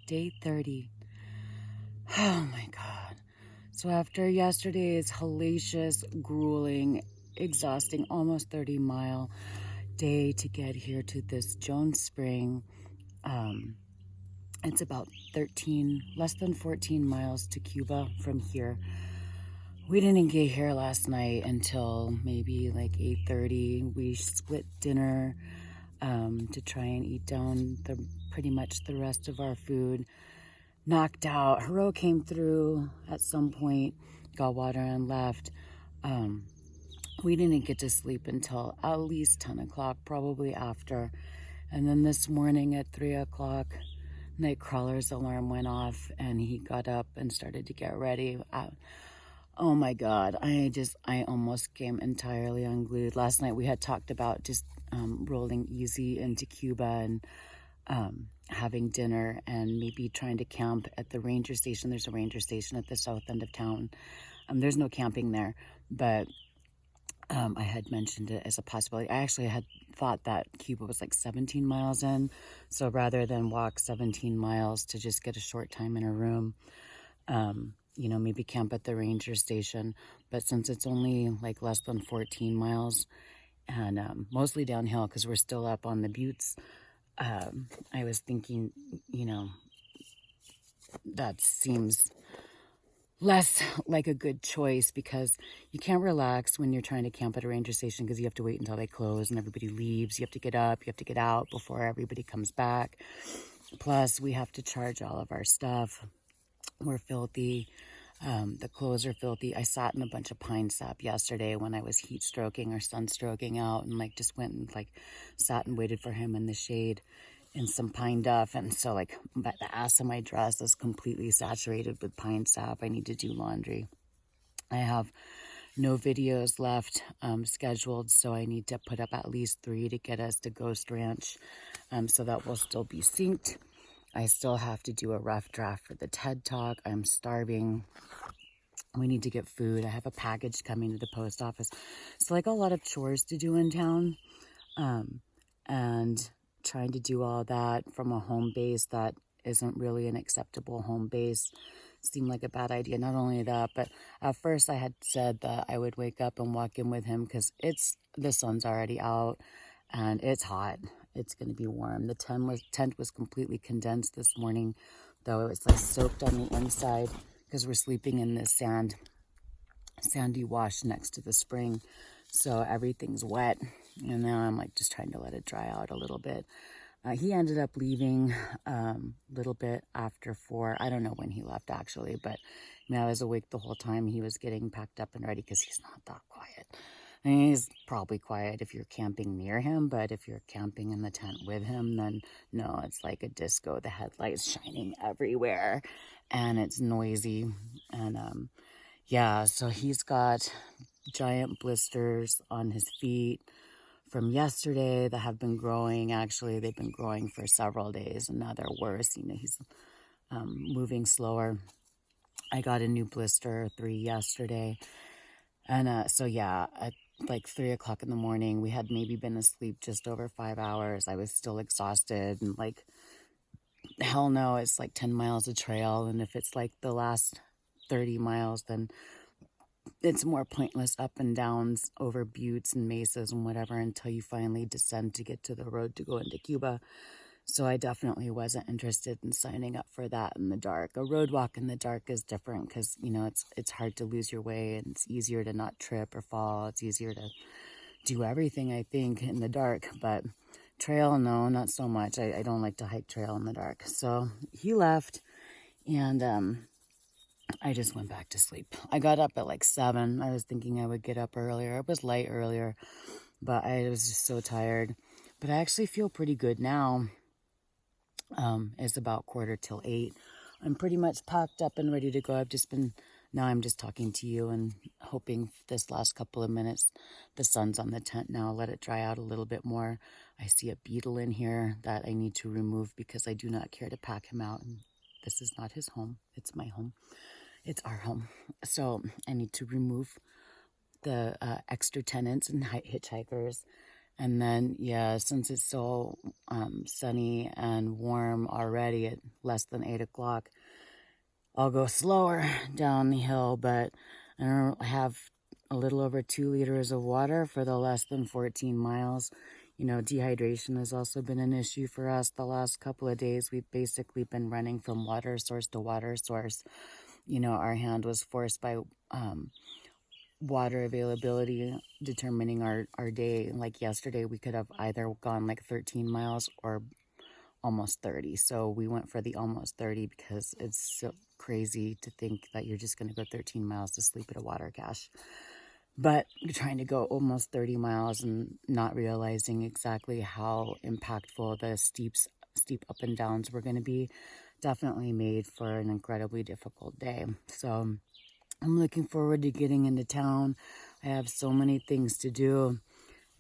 Day 30. Oh my God. So after yesterday's hellacious, grueling, exhausting, almost 30-mile day to get here to this Jones Spring, it's about less than 14 miles to Cuba from here. We didn't get here last night until maybe like 8:30. We split dinner to try and eat down pretty much the rest of our food. Knocked out. Hero came through at some point, got water and left. We didn't get to sleep until at least 10 o'clock, probably after. And then this morning at 3 o'clock, Nightcrawler's alarm went off and he got up and started to get ready. Oh my God, I almost came entirely unglued. Last night we had talked about just rolling easy into Cuba and having dinner and maybe trying to camp at the ranger station. There's a ranger station at the south end of town. There's no camping there, but I had mentioned it as a possibility. I actually had thought that Cuba was like 17 miles in. So rather than walk 17 miles to just get a short time in a room, maybe camp at the ranger station. But since it's only like less than 14 miles and mostly downhill because we're still up on the buttes, I was thinking, that seems less like a good choice because you can't relax when you're trying to camp at a ranger station because you have to wait until they close and everybody leaves. You have to get up, you have to get out before everybody comes back. Plus, we have to charge all of our stuff. We're filthy. The clothes are filthy. I sat in a bunch of pine sap yesterday when I was heat stroking or sun stroking out and just went and sat and waited for him in the shade in some pine duff. And so the ass of my dress is completely saturated with pine sap. I need to do laundry. I have no videos left scheduled, so I need to put up at least 3 to get us to Ghost Ranch, so that will still be synced. I still have to do a rough draft for the TED Talk. I'm starving. We need to get food. I have a package coming to the post office. So a lot of chores to do in town. And trying to do all that from a home base that isn't really an acceptable home base seemed like a bad idea. Not only that, but at first I had said that I would wake up and walk in with him because the sun's already out and it's hot. It's going to be warm. The tent was completely condensed this morning, though it was soaked on the inside because we're sleeping in this sandy wash next to the spring. So everything's wet. And now I'm just trying to let it dry out a little bit. He ended up leaving a little bit after 4. I don't know when he left actually, but I was awake the whole time. He was getting packed up and ready because he's not that quiet. I mean, he's probably quiet if you're camping near him, but if you're camping in the tent with him, then no, it's like a disco. The headlights shining everywhere and it's noisy. And so he's got giant blisters on his feet from yesterday that have been growing. Actually, they've been growing for several days and now they're worse. He's moving slower. I got a new blister 3 yesterday. And at 3 o'clock in the morning, we had maybe been asleep just over 5 hours. I was still exhausted and hell no, it's 10 miles of trail. And if it's the last 30 miles, then it's more pointless up and downs over buttes and mesas and whatever until you finally descend to get to the road to go into Cuba. So I definitely wasn't interested in signing up for that in the dark. A road walk in the dark is different because, it's hard to lose your way and it's easier to not trip or fall. It's easier to do everything, I think, in the dark. But trail, no, not so much. I don't like to hike trail in the dark. So he left and I just went back to sleep. I got up at 7. I was thinking I would get up earlier. It was light earlier, but I was just so tired. But I actually feel pretty good now. It's about 7:45. I'm pretty much packed up and ready to go. Now I'm just talking to you and hoping this last couple of minutes, the sun's on the tent now, let it dry out a little bit more. I see a beetle in here that I need to remove because I do not care to pack him out. And this is not his home. It's my home. It's our home. So I need to remove the extra tenants and hitchhikers And then, yeah, since it's so sunny and warm already at less than 8 o'clock, I'll go slower down the hill, but I don't have a little over 2 liters of water for the less than 14 miles. You know, dehydration has also been an issue for us the last couple of days. We've basically been running from water source to water source. You know, our hand was forced by water availability determining our day. Like yesterday, we could have either gone like 13 miles or almost 30. So we went for the almost 30 because it's so crazy to think that you're just going to go 13 miles to sleep at a water cache. But you're trying to go almost 30 miles and not realizing exactly how impactful the steep up and downs were going to be definitely made for an incredibly difficult day. So I'm looking forward to getting into town. I have so many things to do.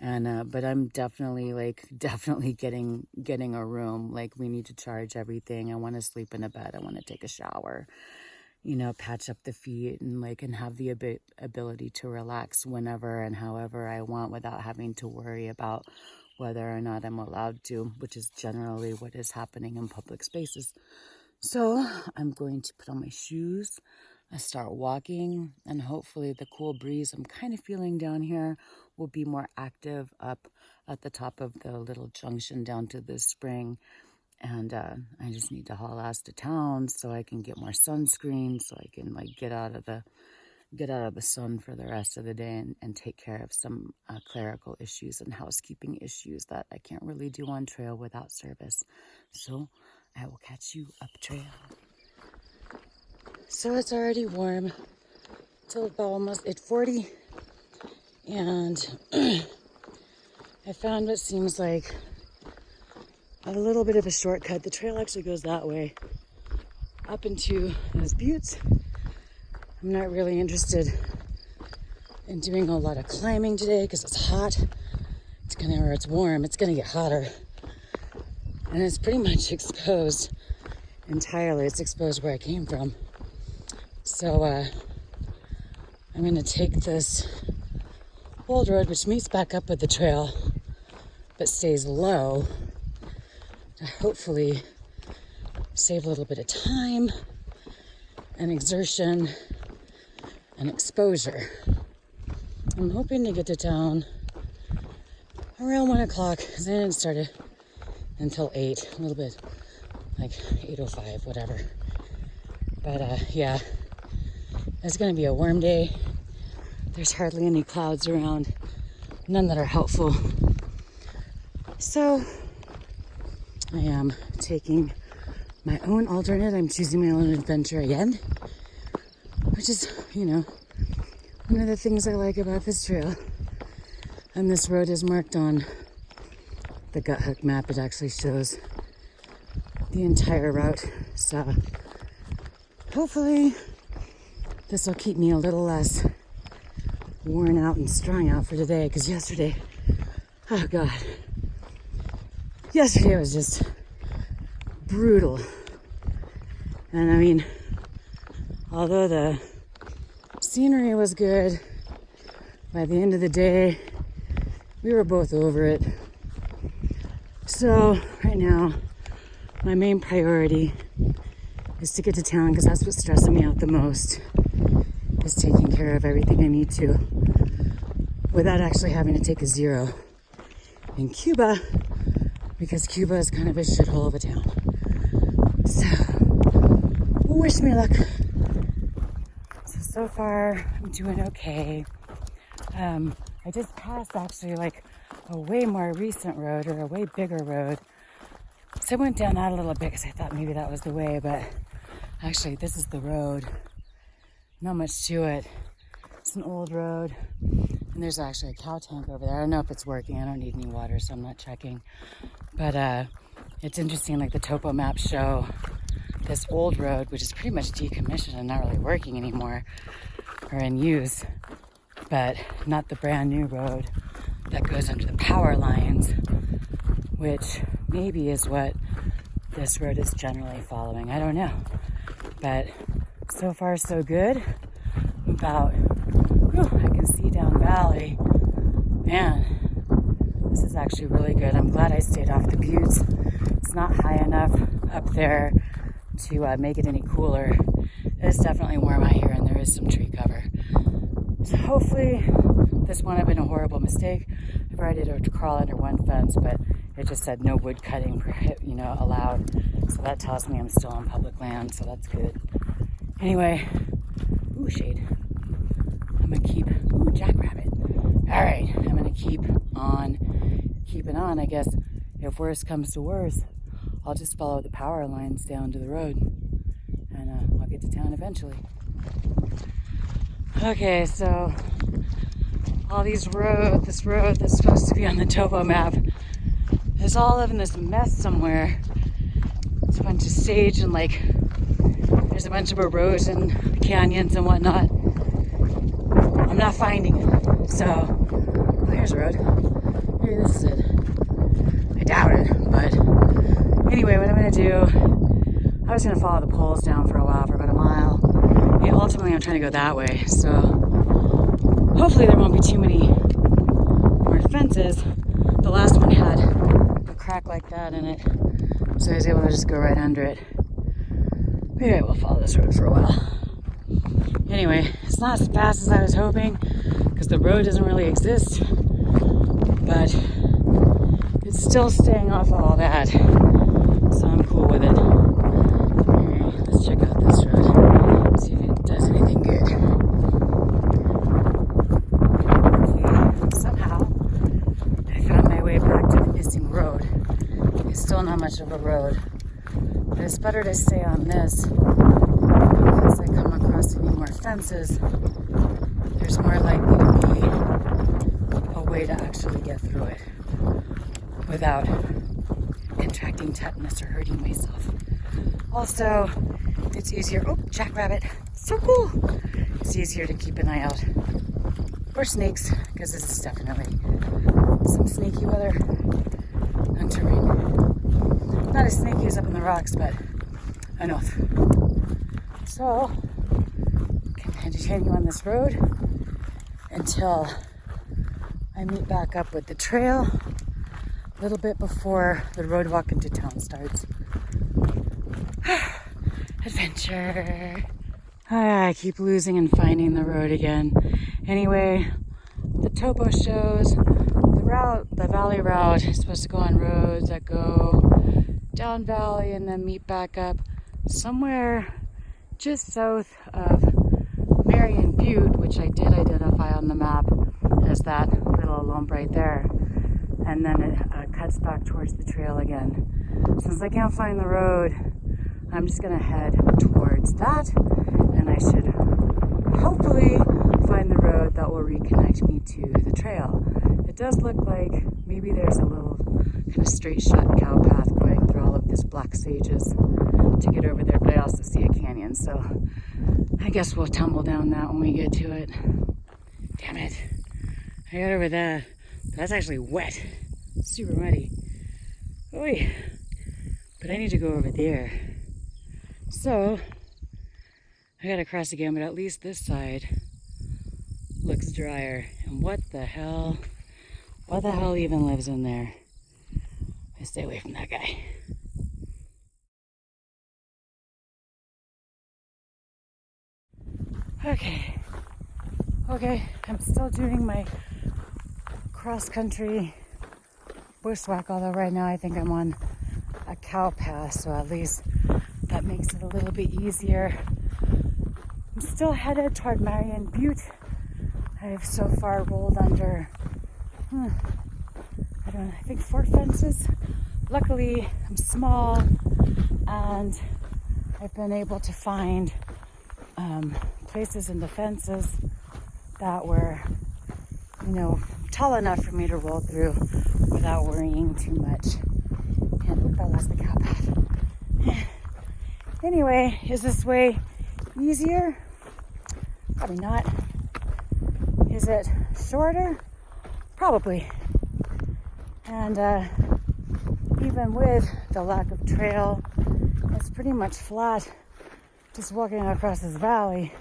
And but I'm definitely getting a room. Like, we need to charge everything. I want to sleep in a bed. I want to take a shower, you know, patch up the feet and have the ability to relax whenever and however I want without having to worry about whether or not I'm allowed to, which is generally what is happening in public spaces. So I'm going to put on my shoes. I start walking, and hopefully the cool breeze I'm kind of feeling down here will be more active up at the top of the little junction down to the spring. And I just need to haul ass to town so I can get more sunscreen, so I can get out of the sun for the rest of the day and take care of some clerical issues and housekeeping issues that I can't really do on trail without service. So I will catch you up trail. So it's already warm till about almost 8:40, and I found what seems like a little bit of a shortcut. The trail actually goes that way up into those buttes. I'm not really interested in doing a lot of climbing today because it's hot. It's warm, it's gonna get hotter, and it's pretty much exposed entirely. It's exposed where I came from. So I'm going to take this old road, which meets back up with the trail, but stays low, to hopefully save a little bit of time and exertion and exposure. I'm hoping to get to town around 1 o'clock, because I didn't start it until 8, a little bit like 8:05, whatever. But yeah. It's going to be a warm day. There's hardly any clouds around, none that are helpful. So I am taking my own alternate. I'm choosing my own adventure again, which is, you know, one of the things I like about this trail. And this road is marked on the Gut Hook map. It actually shows the entire route. So hopefully this will keep me a little less worn out and strung out for today, because yesterday, oh God, yesterday was just brutal. And I mean, although the scenery was good, by the end of the day, we were both over it. So right now, my main priority is to get to town, because that's what's stressing me out the most, is taking care of everything I need to without actually having to take a zero in Cuba, because Cuba is kind of a shithole of a town. So wish me luck. So far I'm doing okay. I just passed actually a way more recent road, or a way bigger road. So I went down that a little bit because I thought maybe that was the way, but actually this is the road. Not much to it. It's an old road, and there's actually a cow tank over there. I don't know if it's working. I don't need any water, so I'm not checking. But it's interesting, the topo maps show this old road, which is pretty much decommissioned and not really working anymore, or in use, but not the brand new road that goes under the power lines, which maybe is what this road is generally following. I don't know. But so far so good. I can see down valley. Man, this is actually really good. I'm glad I stayed off the buttes. It's not high enough up there to make it any cooler. It's definitely warm out here, and there is some tree cover. So hopefully this won't have been a horrible mistake. I've already had to crawl under one fence, but it just said no wood cutting, allowed. So that tells me I'm still on public land, so that's good. Anyway, ooh, shade. I'm gonna keep, ooh, jackrabbit. All right, I'm gonna keep on keeping on. I guess if worse comes to worse, I'll just follow the power lines down to the road, and I'll get to town eventually. Okay, so all this road that's supposed to be on the topo map is all in this mess somewhere. It's a bunch of sage and there's a bunch of erosion, canyons and whatnot. I'm not finding it. So, oh, here's a road. Maybe this is it. I doubt it, but anyway, what I'm gonna do, I was gonna follow the poles down for a while, for about a mile. Yeah, ultimately I'm trying to go that way, so hopefully there won't be too many more fences. The last one had a crack like that in it, so I was able to just go right under it. Maybe I will follow this road for a while. Anyway, it's not as fast as I was hoping, because the road doesn't really exist, but it's still staying off of all that, so I'm cool with it. Okay, let's check out this road, see if it does anything good. Okay, somehow I found my way back to the missing road. It's still not much of a road, but it's better to stay on this, because I come across any more fences, there's more likely to be a way to actually get through it without contracting tetanus or hurting myself. Also, it's easier, oh, jackrabbit, so cool. It's easier to keep an eye out for snakes, because this is definitely some snaky weather and terrain. Not as snaky as up in the rocks, but enough. So, continue on this road until I meet back up with the trail a little bit before the road walk into town starts. Adventure. I keep losing and finding the road again. Anyway, the topo shows the valley route is supposed to go on roads that go down valley and then meet back up somewhere just south of Marion Butte, which I did identify on the map as that little lump right there. And then it cuts back towards the trail again. Since I can't find the road, I'm just gonna head towards that, and I should hopefully find the road that will reconnect me to the trail. It does look like maybe there's a little kind of straight shot cow path going through all of this black sages to get over there, but I also see a canyon, so I guess we'll tumble down that when we get to it. Damn it. I got over that. That's actually wet. Super muddy. Oy. But I need to go over there. So, I gotta cross again, but at least this side looks drier. And what the hell even lives in there? I stay away from that guy. Okay, I'm still doing my cross-country bushwhack, although right now I think I'm on a cow path, so at least that makes it a little bit easier. I'm still headed toward Marion Butte. I've so far rolled under, I think 4 fences. Luckily, I'm small, and I've been able to find places in the fences that were, tall enough for me to roll through without worrying too much. And I lost the cow path. Anyway, is this way easier? Probably not. Is it shorter? Probably. And even with the lack of trail, it's pretty much flat just walking across this valley.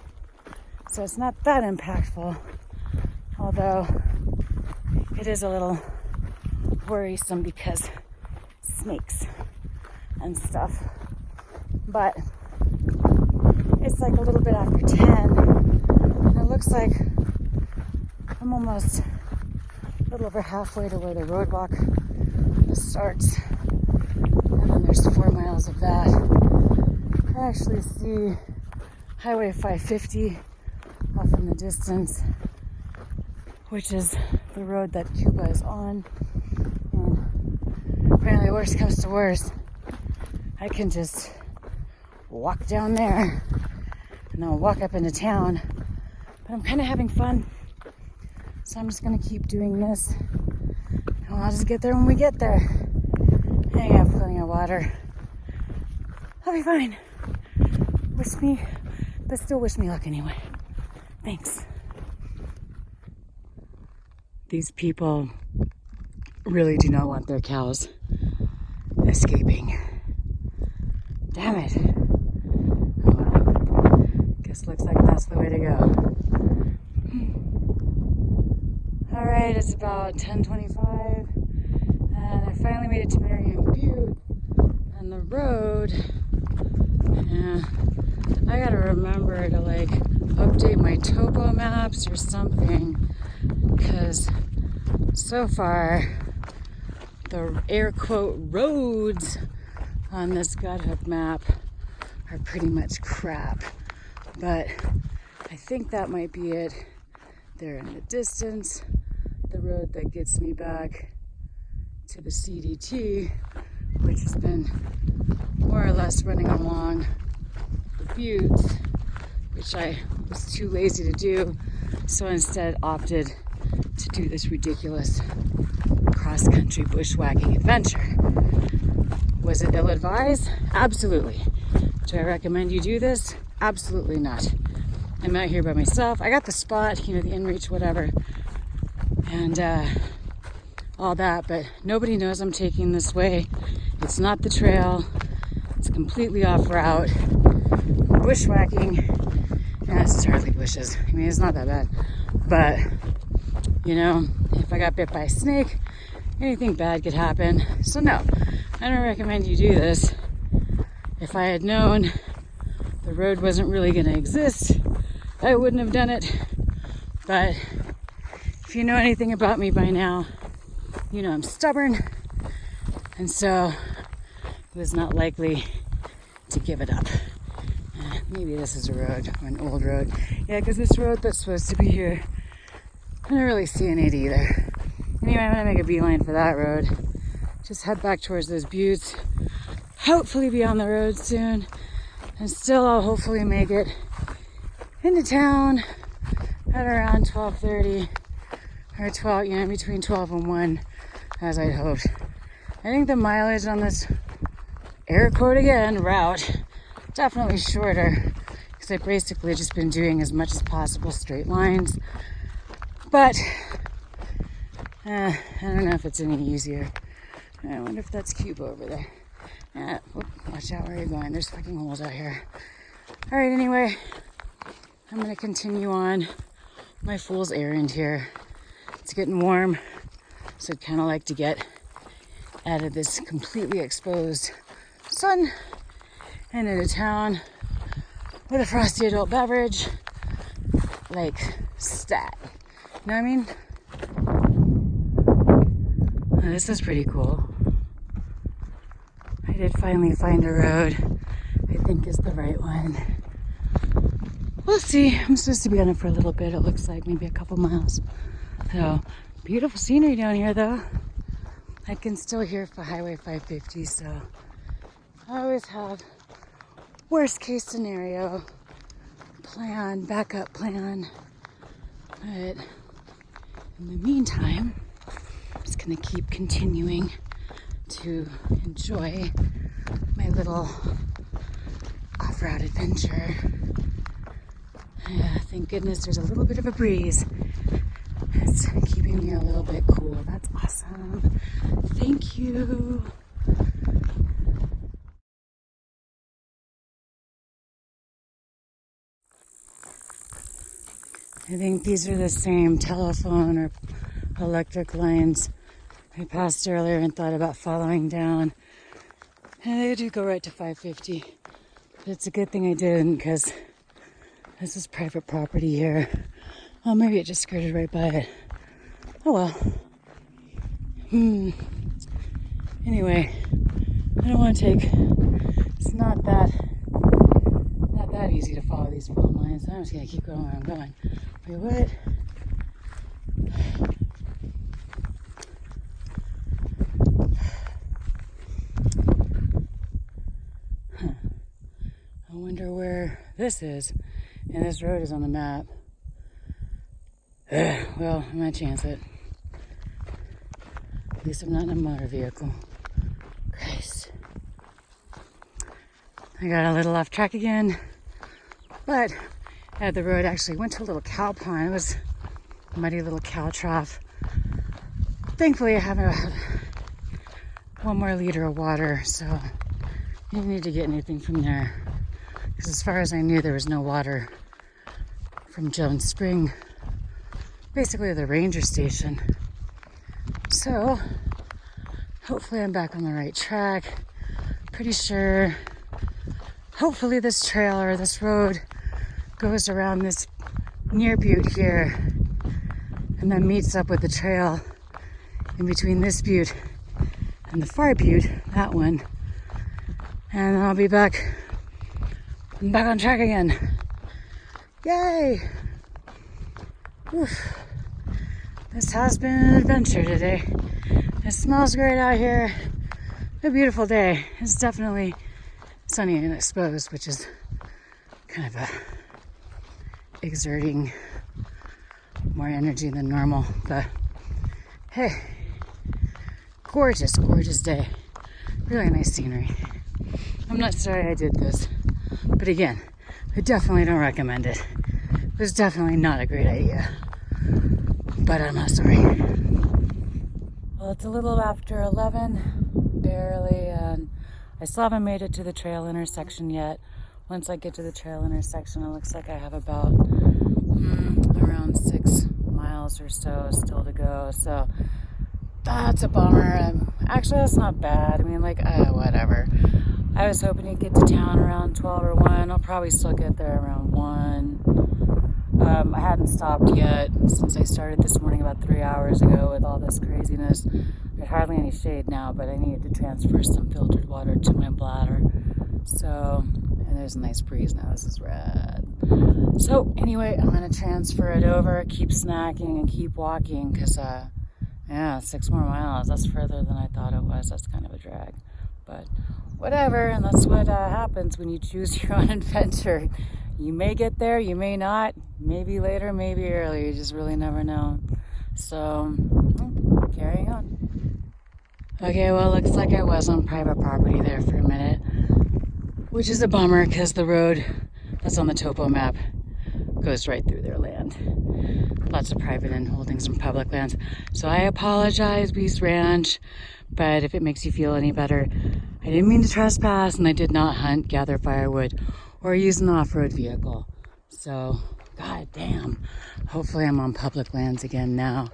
So it's not that impactful, although it is a little worrisome because snakes and stuff. But it's like a little bit after 10, and it looks like I'm almost a little over halfway to where the road walk starts. And then there's 4 miles of that. I actually see Highway 550 off in the distance, which is the road that Cuba is on. And apparently, worst comes to worst, I can just walk down there and then I'll walk up into town. But I'm kind of having fun, so I'm just gonna keep doing this, and I'll just get there when we get there. I have plenty of water. I'll be fine. But still wish me luck anyway. Thanks. These people really do not want their cows escaping. Damn it. Oh well. Guess looks like that's the way to go. Alright, it's about 10:25, and I finally made it to Marion Butte. And the road, I gotta remember to like update my topo maps or something, because so far the air quote roads on this Guthook map are pretty much crap. But I think that might be it. There in the distance, the road that gets me back to the CDT, which has been more or less running along the buttes, which I was too lazy to do, so instead opted to do this ridiculous cross-country bushwhacking adventure. Was it ill-advised? Absolutely. Do I recommend you do this? Absolutely not. I'm out here by myself. I got the spot, the inReach, whatever, and all that, but nobody knows I'm taking this way. It's not the trail. It's completely off route. Bushwhacking. Yeah, it's hardly bushes. I mean, it's not that bad. But, if I got bit by a snake, anything bad could happen. So no, I don't recommend you do this. If I had known the road wasn't really going to exist, I wouldn't have done it. But if you know anything about me by now, I'm stubborn, and so I was not likely to give it up. Maybe this is a road, or an old road. Yeah, because this road that's supposed to be here, I don't really see in it either. Anyway, I'm gonna make a beeline for that road. Just head back towards those buttes. Hopefully be on the road soon. And still I'll hopefully make it into town at around 12:30 or 12, between 12 and 1, as I'd hoped. I think the mileage on this air quote again route definitely shorter, because I've basically just been doing as much as possible straight lines. But I don't know if it's any easier. I wonder if that's Cuba over there. Watch out where you're going. There's fucking holes out here. All right, anyway, I'm gonna continue on my fool's errand here. It's getting warm, so I'd kind of like to get out of this completely exposed sun and into town with a frosty adult beverage, like stat. You know what I mean? Oh, this is pretty cool. I did finally find a road I think is the right one. We'll see. I'm supposed to be on it for a little bit. It looks like maybe a couple miles. So, beautiful scenery down here though. I can still hear for Highway 550, so I always have worst case scenario plan, backup plan. But in the meantime, I'm just gonna keep continuing to enjoy my little off-road adventure. Thank goodness there's a little bit of a breeze. It's keeping me a little bit cool. That's awesome. Thank you. I think these are the same telephone or electric lines I passed earlier and thought about following down. And they do go right to 550. But it's a good thing I didn't, because this is private property here. Oh, maybe it just skirted right by it. Oh well. Anyway, I don't want to take, it's not that easy to follow these phone lines. I'm just gonna keep going where I'm going. Wait, what? I wonder where this is. And this road is on the map. Well, I'm gonna chance it. At least I'm not in a motor vehicle. Christ. I got a little off track again. But the road actually went to a little cow pond. It was a muddy little cow trough. Thankfully, I have about 1 more liter of water, so I didn't need to get anything from there. Because as far as I knew, there was no water from Jones Spring, basically the ranger station. So, hopefully I'm back on the right track. Pretty sure, hopefully this trail or this road goes around this near butte here and then meets up with the trail in between this butte and the far butte, that one. And then I'll be back. I'm back on track again. Yay! Oof. This has been an adventure today. It smells great out here. A beautiful day. It's definitely sunny and exposed, which is kind of exerting more energy than normal. But hey, gorgeous, gorgeous day. Really nice scenery. I'm not sorry I did this. But again, I definitely don't recommend it. It was definitely not a great idea. But I'm not sorry. Well, it's a little after 11, barely, and I still haven't made it to the trail intersection yet. Once I get to the trail intersection, it looks like I have about around 6 miles or so still to go. So that's a bummer. Actually, that's not bad. I mean, like, whatever. I was hoping to get to town around 12 or 1. I'll probably still get there around 1. I hadn't stopped yet since I started this morning about 3 hours ago with all this craziness. There's hardly any shade now, but I needed to transfer some filtered water to my bladder. So, and there's a nice breeze now. This is rad. So anyway, I'm going to transfer it over, keep snacking, and keep walking because, yeah, 6 more miles. That's further than I thought it was. That's kind of a drag. But whatever, and that's what happens when you choose your own adventure. You may get there, you may not, maybe later, maybe earlier, you just really never know. So, carrying on. Okay, well, it looks like I was on private property there for a minute, which is a bummer because the road that's on the topo map goes right through their land. Lots of private and holdings and public lands. So I apologize, Beast Ranch, but if it makes you feel any better, I didn't mean to trespass, and I did not hunt, gather firewood, or use an off-road vehicle. So, god damn. Hopefully I'm on public lands again now.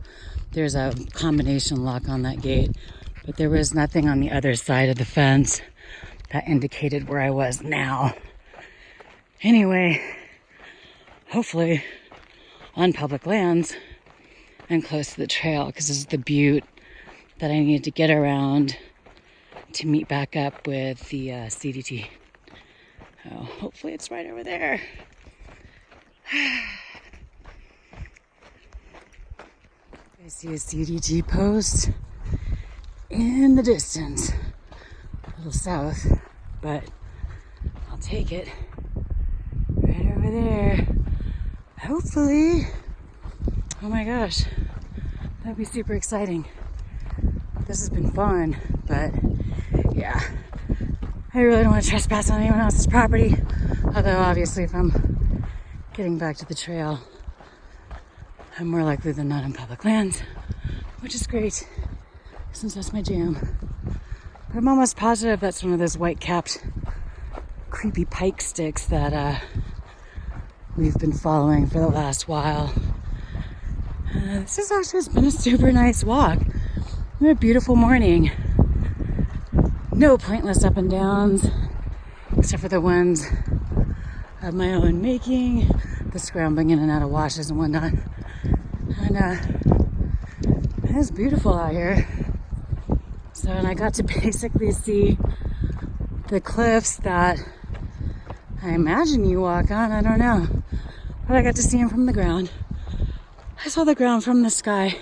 There's a combination lock on that gate, but there was nothing on the other side of the fence that indicated where I was now. Anyway, hopefully on public lands and close to the trail, because this is the butte that I need to get around to meet back up with the CDT. Oh, hopefully it's right over there. I see a CDT post in the distance, a little south, but I'll take it. Right over there. Hopefully. Oh my gosh, that'd be super exciting. This has been fun, but yeah, I really don't want to trespass on anyone else's property. Although obviously if I'm getting back to the trail, I'm more likely than not on public lands, which is great since that's my jam. But I'm almost positive that's one of those white-capped creepy pike sticks that we've been following for the last while. This has actually been a super nice walk. What a beautiful morning. No pointless up and downs, except for the ones of my own making, the scrambling in and out of washes and whatnot. And it's beautiful out here. So, and I got to basically see the cliffs that I imagine you walk on, I don't know. But I got to see them from the ground. I saw the ground from the sky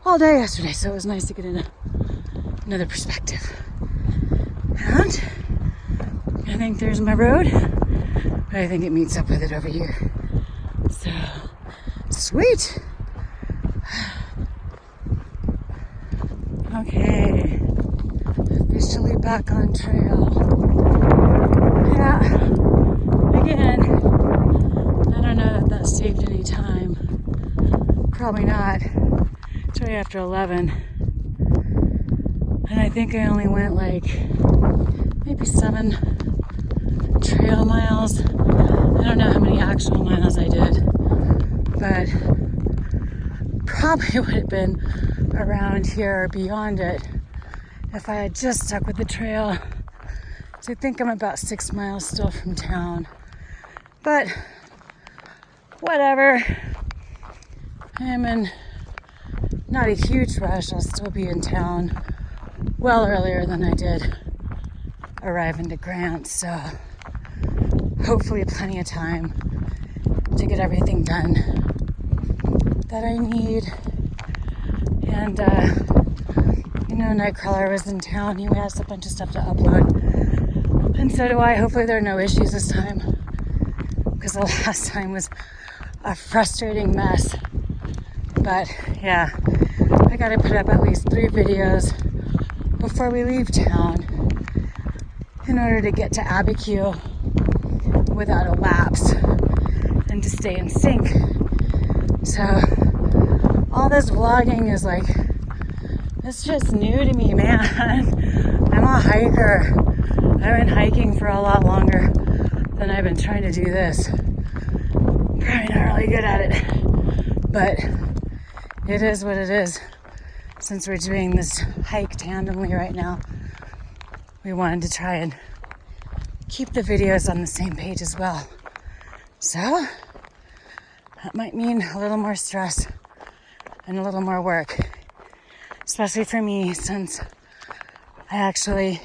all day yesterday, so it was nice to get another perspective. And I think there's my road, but I think it meets up with it over here. So, sweet. Okay, officially back on trail. Yeah, again, I don't know if that saved any time. Probably not. It's right after 11. And I think I only went like maybe 7 trail miles. I don't know how many actual miles I did, but probably would have been around here or beyond it if I had just stuck with the trail. So I think I'm about 6 miles still from town, but whatever. I'm in not a huge rush. I'll still be in town well earlier than I did arrive into Grant, so hopefully plenty of time to get everything done that I need. And Nightcrawler was in town. He has a bunch of stuff to upload, and so do I. Hopefully there are no issues this time, because the last time was a frustrating mess. But yeah, I gotta put up at least 3 videos before we leave town in order to get to Abiquiu without a lapse and to stay in sync. So all this vlogging is like, it's just new to me, man. I'm a hiker. I've been hiking for a lot longer than I've been trying to do this. Probably not really good at it, but it is what it is. Since we're doing this hike tandemly right now, we wanted to try and keep the videos on the same page as well. So that might mean a little more stress and a little more work, especially for me, since I actually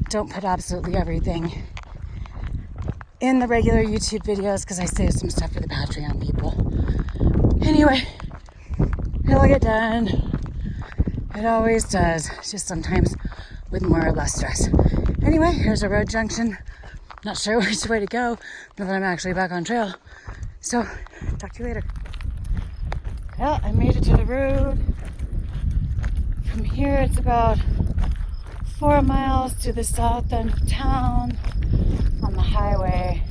don't put absolutely everything in the regular YouTube videos because I save some stuff for the Patreon people. Anyway, it'll get done. It always does, just sometimes with more or less stress. Anyway, here's a road junction. Not sure which way to go now that I'm actually back on trail. So, talk to you later. Well, I made it to the road. From here, it's about 4 miles to the south end of town on the highway.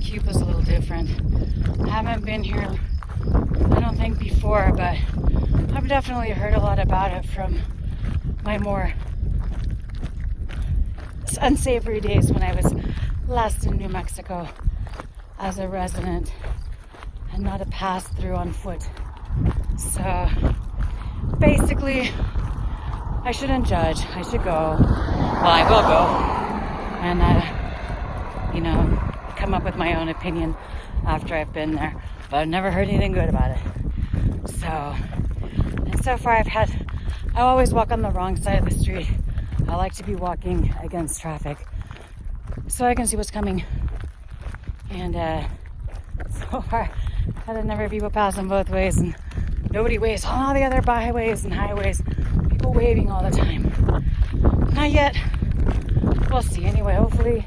Cuba's a little different. I haven't been here, I don't think, before, but I've definitely heard a lot about it from my more unsavory days when I was last in New Mexico as a resident and not a pass-through on foot. So basically, I shouldn't judge. I should go. Well, I will go and come up with my own opinion after I've been there. But I've never heard anything good about it. So far I always walk on the wrong side of the street. I like to be walking against traffic so I can see what's coming. And so far, I had a number of people passing both ways, and nobody waves on all the other byways and highways. People waving all the time. Not yet. We'll see. Anyway, hopefully,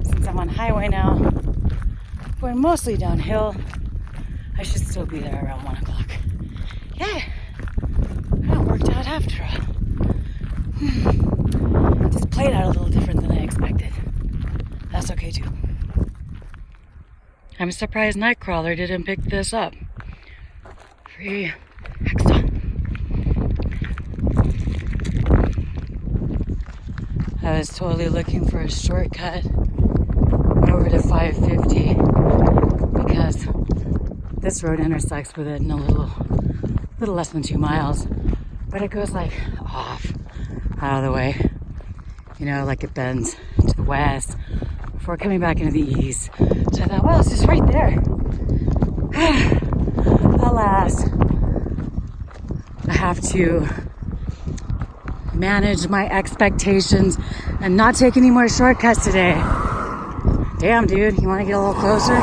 since I'm on highway now, going mostly downhill, I should still be there around 1 o'clock. Yeah, that worked out after all. Just played out a little different than I expected. That's okay too. I'm surprised Nightcrawler didn't pick this up. Free extra. I was totally looking for a shortcut over to 550 because this road intersects with it in a little little less than 2 miles, but it goes like off out of the way. You know, like it bends to the west before coming back into the east. So I thought, well, it's just right there. Alas, I have to manage my expectations and not take any more shortcuts today. Damn, dude, you want to get a little closer?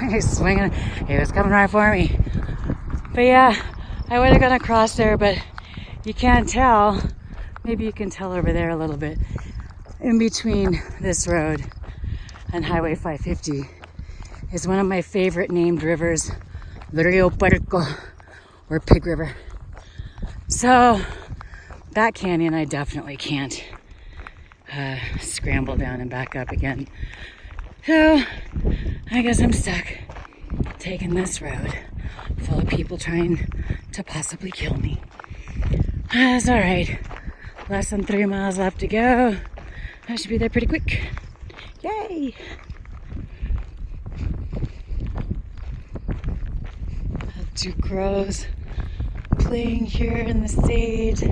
He's swinging. He was coming right for me. But yeah, I would have gone across there, but you can't tell. Maybe you can tell over there a little bit. In between this road and Highway 550 is one of my favorite named rivers, the Rio Puerco, or Pig River. So that canyon I definitely can't scramble down and back up again. So I guess I'm stuck taking this road full of people trying to possibly kill me. That's all right. Less than 3 miles left to go. I should be there pretty quick. Yay! Two crows playing here in the sage.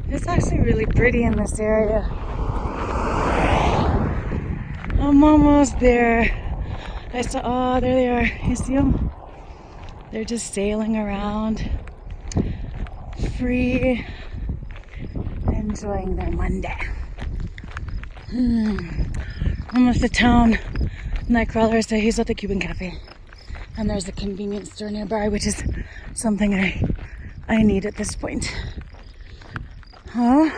It's actually really pretty in this area. I'm almost there. I saw, oh, there they are. You see them? They're just sailing around, free, enjoying their Monday. Almost to town. Nightcrawler said he's at the Cuban cafe. And there's a convenience store nearby, which is something I need at this point. Oh,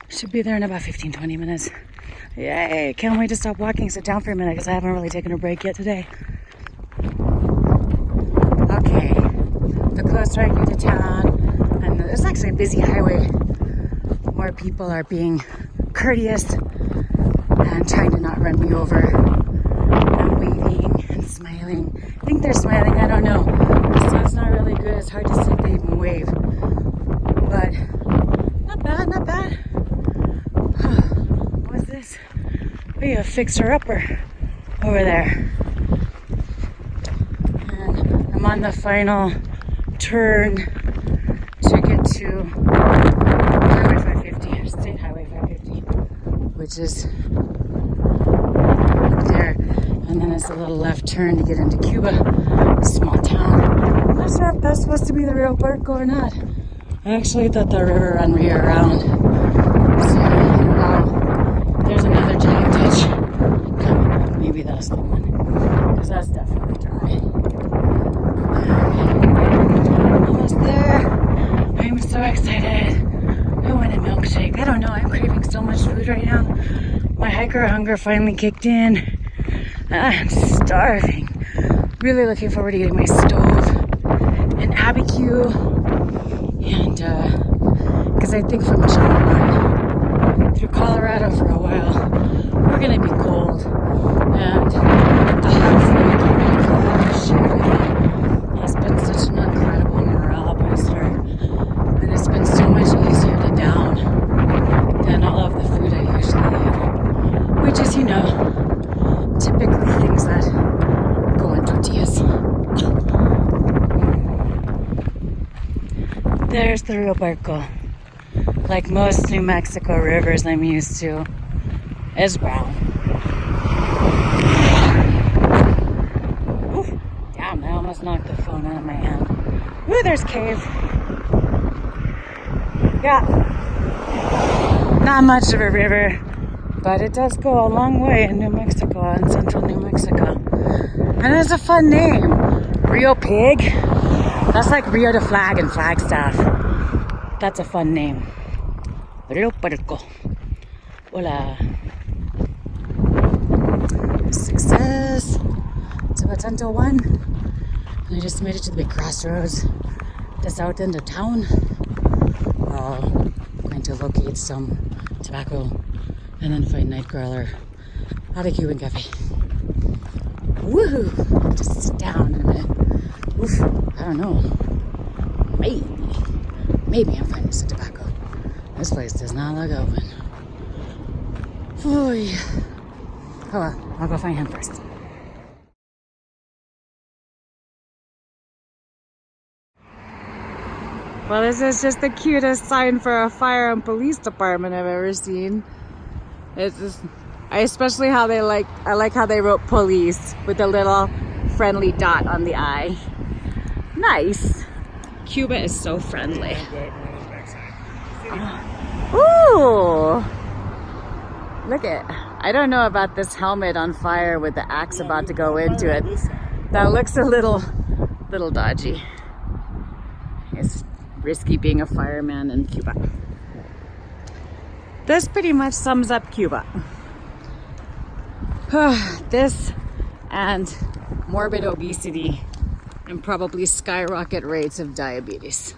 should be there in about 15-20 minutes. Yay, can't wait to stop walking, sit down for a minute because I haven't really taken a break yet today. Okay, the closer I get to town, and there's actually a busy highway. More people are being courteous and trying to not run me over. I'm waving and smiling. I think they're smiling, I don't know. The sun's not really good, it's hard to see if they even wave. But not bad, not bad. What's this? We have a fixer-upper over there. And I'm on the final turn to get to Highway 550, State Highway 550, which is up there. And then it's a little left turn to get into Cuba, a small town. I'm not sure if that's supposed to be the Rio Puerco or not. I actually thought the river ran around. So, wow, there's another giant ditch coming up. Maybe that's the one, because that's definitely dry. Almost there. I'm so excited. I want a milkshake. I don't know, I'm craving so much food right now. My hiker hunger finally kicked in. I'm starving. Really looking forward to getting my stove and barbecue. And because I think from China through Colorado for a while, we're gonna be cold, and the hot food can make a lot of shit. It's been such an incredible morale booster, and it's been so much easier to down than all of the food I usually eat, which is, you know, typically things that go in tortillas. There's the Rio Puerco. Like most New Mexico rivers I'm used to, is brown. Oof, damn, I almost knocked the phone out of my hand. Ooh, there's cave. Yeah. Not much of a river, but it does go a long way in New Mexico, in central New Mexico. And it's a fun name. Rio Pig. That's like Rio de Flag and Flagstaff. That's a fun name. Rio Puerco. Hola. Success. It's about 10 to 1. And I just made it to the big crossroads, the south end of town. I'm going to locate some tobacco and then find Nightcrawler at a Cuban cafe. Woohoo! Just sit down in a minute. Oof, I don't know. Maybe I'm finding some tobacco. This place does not look open. Oh, yeah. Oh well, I'll go find him first. Well, this is just the cutest sign for a fire and police department I've ever seen. It's just, I especially how they I like how they wrote police with a little friendly dot on the eye. Nice. Cuba is so friendly. Ooh! Look at, I don't know about this helmet on fire with the axe about to go into it. That looks a little dodgy. It's risky being a fireman in Cuba. This pretty much sums up Cuba. This and morbid obesity and probably skyrocket rates of diabetes.